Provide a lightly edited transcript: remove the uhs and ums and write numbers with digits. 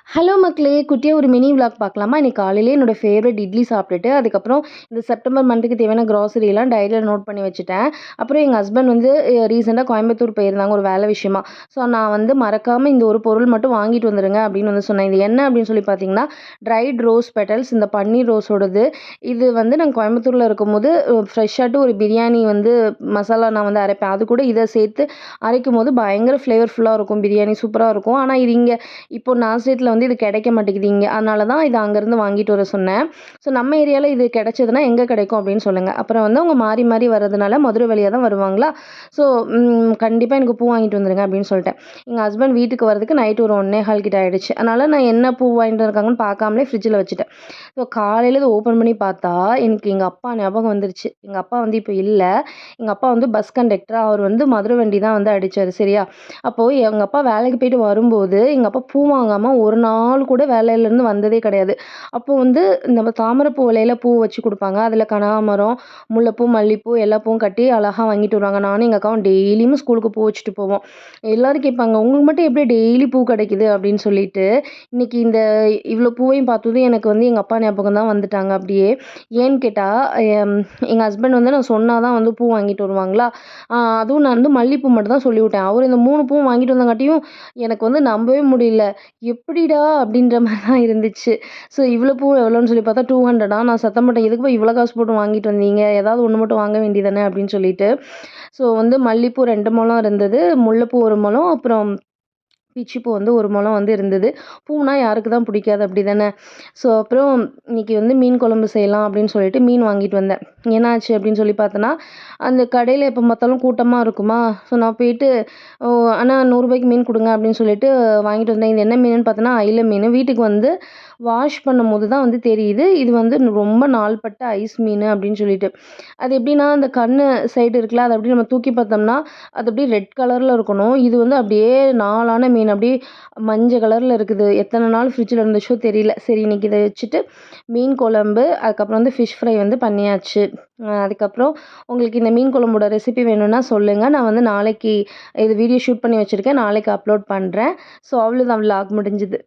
Hello மக்களே! குட்டியா ஒரு மினி விளாக் பார்க்கலாமா? இன்னைக்கு காலையிலேயே என்னோட ஃபேவரைட் இட்லி சாப்பிட்டுட்டு, அதுக்கப்புறம் இந்த செப்டம்பர் மந்த்துக்கு தேவையான கிராசரிலாம் டைரியில நோட் பண்ணி வச்சுட்டேன். அப்புறம் எங்க ஹஸ்பண்ட் வந்து ரீசென்ட்டா கோயம்புத்தூர் போயிருந்தாங்க ஒரு வேலை விஷயமா. ஸோ நான் வந்து மறக்காம இந்த ஒரு பொருள் மட்டும் வாங்கிட்டு வந்துருங்க அப்படின்னு வந்து சொன்னேன். இது என்ன அப்படின்னு சொல்லி பார்த்தீங்கன்னா, ட்ரைட் ரோஸ் பெட்டல்ஸ் இந்த பன்னீர் ரோஸோடது. இது வந்து நாங்க கோயம்புத்தூர்ல இருக்கும்போது ஃப்ரெஷ்ஷாட்டு ஒரு பிரியாணி வந்து மசாலா நான் வந்து அரைப்பேன். அது கூட இத சேர்த்து அரைக்கும்போது பயங்கர ஃப்ளேவர்ஃபுல்லா இருக்கும். பிரியாணி சூப்பரா இருக்கும். ஆனா இது இங்க இப்போ நாஸ்டேட்ல வந்து இது கிடைக்க மாட்டேங்குது இங்க. அதனால தான் இது அங்கேருந்து வாங்கிட்டு வர சொன்னேன். ஸோ நம்ம ஏரியால இது கிடைச்சதுன்னா எங்க கிடைக்கும் அப்படின்னு சொல்லுங்க. அப்புறம் வந்து அவங்க மாறி மாறி வர்றதுனால மதுரை வழியா தான் வருவாங்களா. ஸோ கண்டிப்பா எனக்கு பூ வாங்கிட்டு வந்துருங்க அப்படின்னு சொல்லிட்டேன். எங்க ஹஸ்பண்ட் வீட்டுக்கு வரதுக்கு நைட் ஒரு 1:15 கிட்ட ஆயிடுச்சு. அதனால நான் என்ன பூ வாங்கிட்டு வந்திருக்காங்கன்னு பார்க்காமலே ஃப்ரிட்ஜில வச்சுட்டேன். ஸோ காலையில இத ஓப்பன் பண்ணி பார்த்தா, எனக்கு எங்க அப்பா ஞாபகம் வந்துருச்சு. எங்க அப்பா வந்து இப்போ இல்ல. எங்க அப்பா வந்து பஸ் கண்டக்டரா அவர் வந்து மதுரை வண்டி தான் வந்து அடிச்சாரு. சரியா? அப்போ எங்க அப்பா வேலைக்கு போயிட்டு வரும்போது, எங்க அப்பா பூ வாங்காம ஒரு நாள் கூட வேலையிலேருந்து வந்ததே கிடையாது. அப்போ வந்து நம்ம தாமரைப்பூ இலையில பூ வச்சு குடுப்பாங்க. அதில கனகாமரம், முல்லைப்பூ, மல்லிப்பூ எல்லா பூவும் கட்டி அழகா வாங்கிட்டு வருவாங்க. நானும் எங்க அக்காவும் டெய்லியும் ஸ்கூலுக்கு பூ வச்சுட்டு போவோம். எல்லாரும் கேட்பாங்க, "உங்களுக்கு மட்டும் எப்படி டெய்லி பூ கிடைக்குது?" அப்படின்னு சொல்லிட்டு. இன்னைக்கு இந்த இவ்வளோ பூவையும் பார்த்ததும் எனக்கு வந்து எங்க அப்பா ஞாபகம் தான் வந்துட்டாங்க அப்படியே. ஏன்னு கேட்டா, எம் எங்க ஹஸ்பண்ட் வந்து நான் சொன்னா தான் வந்து பூ வாங்கிட்டு வருவாங்களா. அதுவும் நான் வந்து மல்லிப்பூ மட்டும் தான் சொல்லிவிட்டேன். அவரு இந்த 3 பூவும் வாங்கிட்டு வந்தங்காட்டியும் எனக்கு வந்து நம்பவே முடியல. "எப்படிடா?" அப்படின்ற மாரி தான் இருந்துச்சு. ஸோ இவ்வளோ பூ எவ்வளோன்னு சொல்லி பார்த்தா 200 நான் சத்தம் போட்டேன். "எதுக்குப்பா இவ்வளோ காசு போட்டு வாங்கிட்டு வந்தீங்க? ஏதாவது ஒண்ணு மட்டும் வாங்க வேண்டியது தானே?" அப்படின்னு சொல்லிட்டு. ஸோ வந்து மல்லிப்பூ 2 முழம் இருந்தது. முல்லைப்பூ 1 முழம். அப்புறம் பிச்சிப்பூ வந்து 1 முழம் வந்து இருந்தது. பூனா யாருக்கு தான் பிடிக்காது அப்படிதானே. ஸோ அப்புறம் இன்னைக்கு வந்து மீன் குழம்பு செய்யலாம் அப்படின்னு சொல்லிட்டு மீன் வாங்கிட்டு வந்தேன். என்னாச்சு அப்படின்னு சொல்லி பார்த்தோன்னா, அந்த கடையில எப்போ பார்த்தாலும் கூட்டமா இருக்குமா. ஸோ நான் போயிட்டு, "ஓ அண்ணா ரூ. 100 மீன் குடுங்க" அப்படின்னு சொல்லிட்டு வாங்கிட்டு வந்தேன். இது என்ன மீனுன்னு பார்த்தோன்னா, அயில மீன். வீட்டுக்கு வந்து வாஷ் பண்ணும்போது தான் வந்து தெரியுது. இது வந்து ரொம்ப நாள்பட்ட ஐஸ் மீன் அப்படின்னு சொல்லிட்டு. அது எப்படின்னா, அந்த கண்ணு சைடு இருக்குல்ல, அத அப்படியே நம்ம தூக்கி பார்த்தோம்னா, அது அப்படியே ரெட் கலர்ல இருக்கணும். இது வந்து அப்படியே நாளான மீன். அப்படியே மஞ்ச கலர்ல இருக்குது. எத்தன நாள் ஃப்ரிட்ஜ்ல இருந்துச்சோ தெரியல. சரி இன்னைக்கு இத வச்சுட்டு மீன் குழம்பு, அதுக்கப்புறம் வந்து ஃபிஷ் ஃப்ரை வந்து பண்ணியாச்சு. அதுக்கப்புறம் உங்களுக்கு இந்த மீன் குழம்போட ரெசிபி வேணும்னா சொல்லுங்க. நான் வந்து நாளைக்கு இது வீடியோ ஷூட் பண்ணி வச்சிருக்கேன். நாளைக்கு அப்லோட் பண்றேன். ஸோ அவ்வளோதான் விளாக் முடிஞ்சுது.